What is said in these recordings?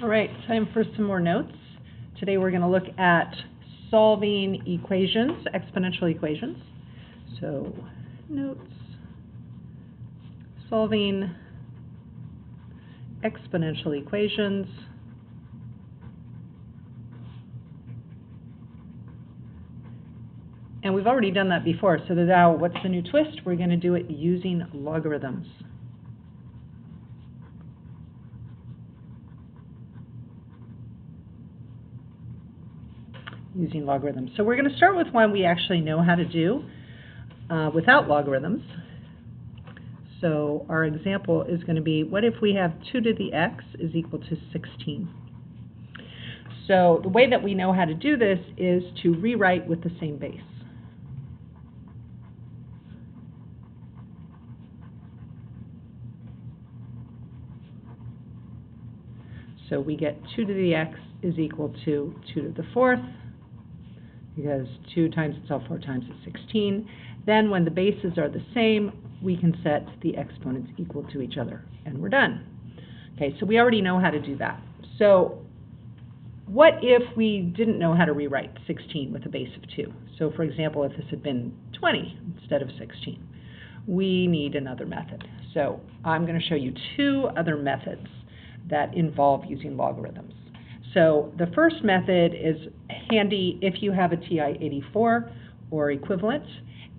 All right, time for some more notes. Today we're going to look at solving equations, exponential equations. So, notes, solving exponential equations. And we've already done that before, so now what's the new twist? We're going to do it using logarithms. Using logarithms. So we're going to start with one we actually know how to do without logarithms. So our example is going to be, what if we have 2 to the x is equal to 16? So the way that we know how to do this is to rewrite with the same base. So we get 2 to the x is equal to 2 to the 4th, because 2 times itself 4 times is 16. Then when the bases are the same, we can set the exponents equal to each other, and we're done. Okay, so we already know how to do that. So what if we didn't know how to rewrite 16 with a base of 2? So for example, if this had been 20 instead of 16, we need another method. So I'm going to show you 2 other methods that involve using logarithms. So the first method is handy if you have a TI-84 or equivalent,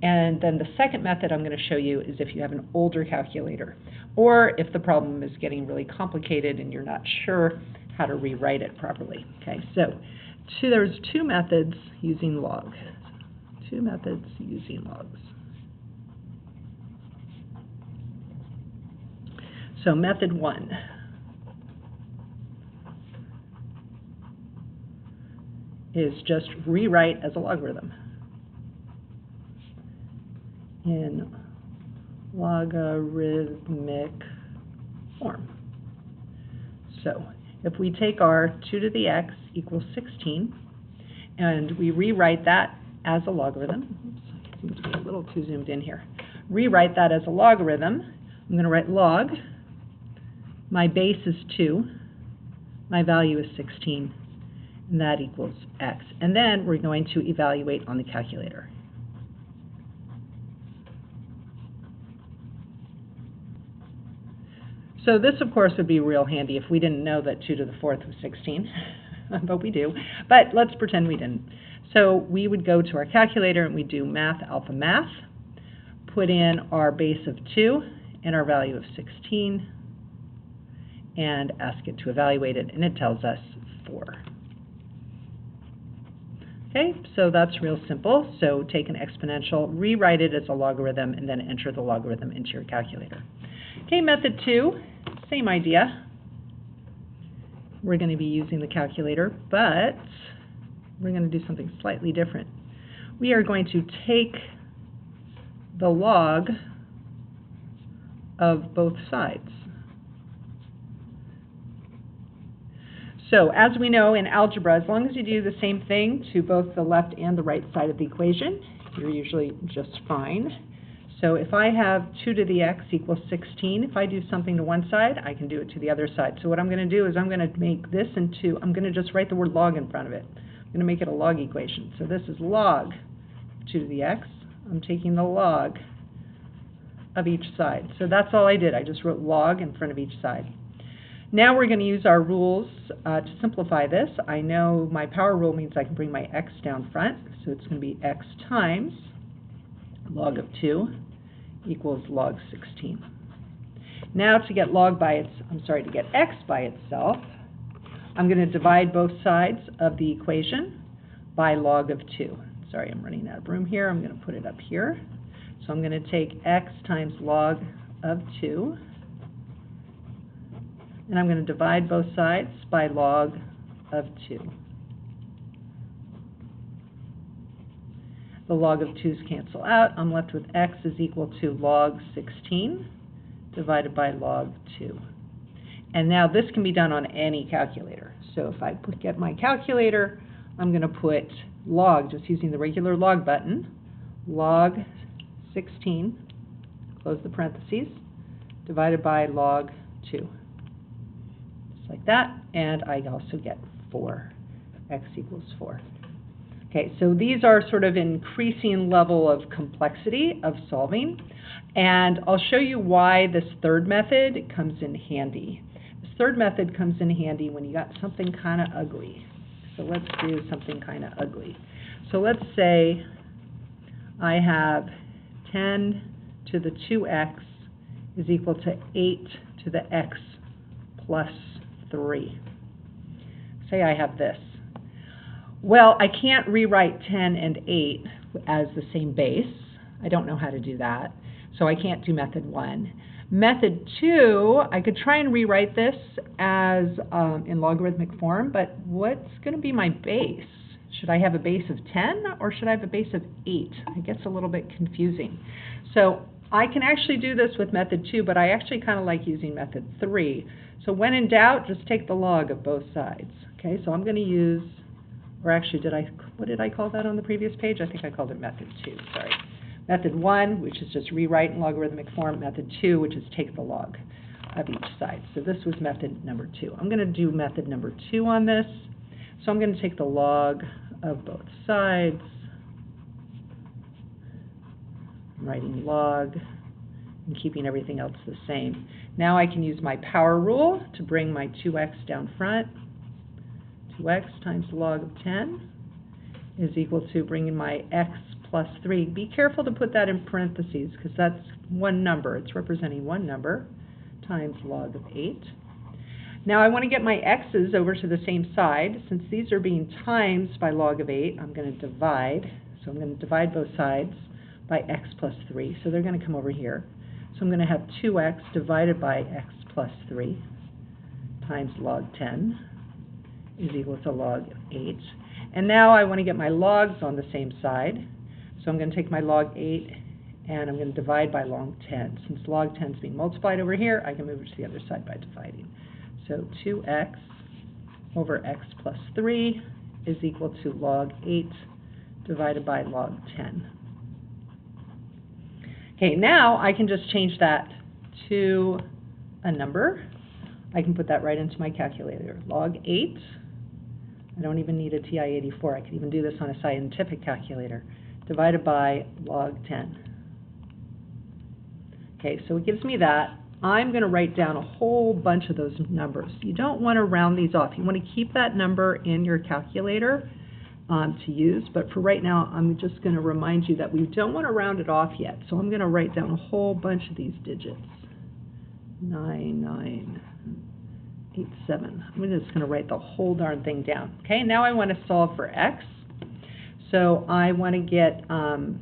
and then the second method I'm going to show you is if you have an older calculator, or if the problem is getting really complicated and you're not sure how to rewrite it properly. Okay, so there's 2 methods using log. 2 methods using logs. So method 1. Is just rewrite as a logarithm in logarithmic form. So if we take our 2 to the x equals 16 and we rewrite that as a logarithm, oops, it seems to be a little too zoomed in here, rewrite that as a logarithm, I'm going to write log, my base is 2, my value is 16, and that equals x. And then we're going to evaluate on the calculator. So this, of course, would be real handy if we didn't know that 2 to the 4th was 16, but we do. But let's pretend we didn't. So we would go to our calculator and we do math alpha math, put in our base of 2 and our value of 16, and ask it to evaluate it, and it tells us 4. Okay, so that's real simple. So take an exponential, rewrite it as a logarithm, and then enter the logarithm into your calculator. Okay, method 2, same idea. We're going to be using the calculator, but we're going to do something slightly different. We are going to take the log of both sides. So as we know in algebra, as long as you do the same thing to both the left and the right side of the equation, you're usually just fine. So if I have 2 to the x equals 16, if I do something to one side, I can do it to the other side. So what I'm going to do is I'm going to make this into, I'm going to just write the word log in front of it. I'm going to make it a log equation. So this is log 2 to the x. I'm taking the log of each side. So that's all I did. I just wrote log in front of each side. Now we're going to use our rules to simplify this. I know my power rule means I can bring my x down front, so it's going to be x times log of 2 equals log 16. Now to get to get x by itself, I'm going to divide both sides of the equation by log of 2. Sorry, I'm running out of room here. I'm going to put it up here. So I'm going to take x times log of 2. And I'm going to divide both sides by log of 2. The log of 2's cancel out. I'm left with x is equal to log 16 divided by log 2. And now this can be done on any calculator. So if I get my calculator, I'm going to put log, just using the regular log button, log 16, close the parentheses, divided by log 2. just like that, and I also get 4, x equals 4. Okay, so these are sort of increasing level of complexity of solving, and I'll show you why this third method comes in handy. This third method comes in handy when you got something kind of ugly. So let's do something kind of ugly. So let's say I have 10 to the 2x is equal to 8 to the x plus 3. Say I have this. Well, I can't rewrite 10 and 8 as the same base. I don't know how to do that, so I can't do method 1. Method 2, I could try and rewrite this as in logarithmic form, but what's going to be my base? Should I have a base of 10 or should I have a base of 8? It gets a little bit confusing. So I can actually do this with method 2, but I actually kind of like using method 3. So when in doubt, just take the log of both sides. Okay, so I'm going to use, or actually, what did I call that on the previous page? I think I called it method 2, sorry. Method 1, which is just rewrite in logarithmic form. Method 2, which is take the log of each side. So this was method number 2. I'm going to do method number 2 on this. So I'm going to take the log of both sides. I'm writing log and keeping everything else the same. Now I can use my power rule to bring my 2x down front. 2x times the log of 10 is equal to bringing my x plus 3. Be careful to put that in parentheses because that's one number. It's representing one number times log of 8. Now I want to get my x's over to the same side. Since these are being times by log of 8, I'm going to divide. So I'm going to divide both sides by x plus 3. So they're going to come over here. So I'm going to have 2x divided by x plus 3 times log 10 is equal to log of 8. And now I want to get my logs on the same side. So I'm going to take my log 8 and I'm going to divide by log 10. Since log 10 is being multiplied over here, I can move it to the other side by dividing. So 2x over x plus 3 is equal to log 8 divided by log 10. Okay, now I can just change that to a number. I can put that right into my calculator. Log 8. I don't even need a TI-84. I can even do this on a scientific calculator. Divided by log 10. Okay, so it gives me that. I'm going to write down a whole bunch of those numbers. You don't want to round these off. You want to keep that number in your calculator to use, but for right now, I'm just going to remind you that we don't want to round it off yet. So I'm going to write down a whole bunch of these digits. 9, 9, 8, 7. I'm just going to write the whole darn thing down. Okay, now I want to solve for x. So I want to get, I'm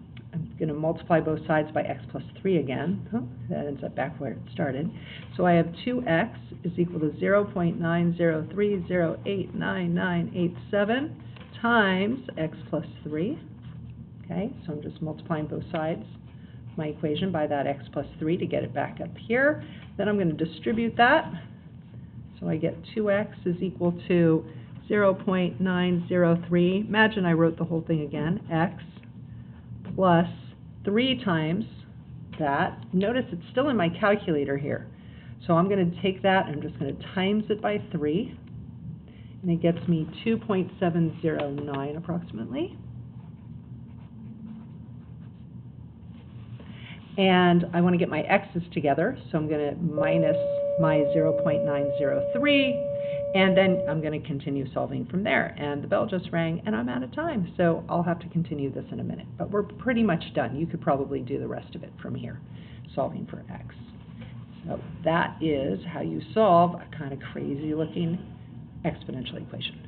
going to multiply both sides by x plus 3 again. Oh, that ends up back where it started. So I have 2x is equal to 0.903089987 times x plus 3. Okay, so I'm just multiplying both sides of my equation by that x plus 3 to get it back up here. Then I'm going to distribute that. So I get 2x is equal to 0.903. Imagine I wrote the whole thing again. X plus 3 times that. Notice it's still in my calculator here. So I'm going to take that and I'm just going to times it by 3. And it gets me 2.709 approximately. And I want to get my x's together, so I'm going to minus my 0.903, and then I'm going to continue solving from there. And the bell just rang, and I'm out of time, so I'll have to continue this in a minute. But we're pretty much done. You could probably do the rest of it from here, solving for x. So that is how you solve a kind of crazy-looking exponential equation.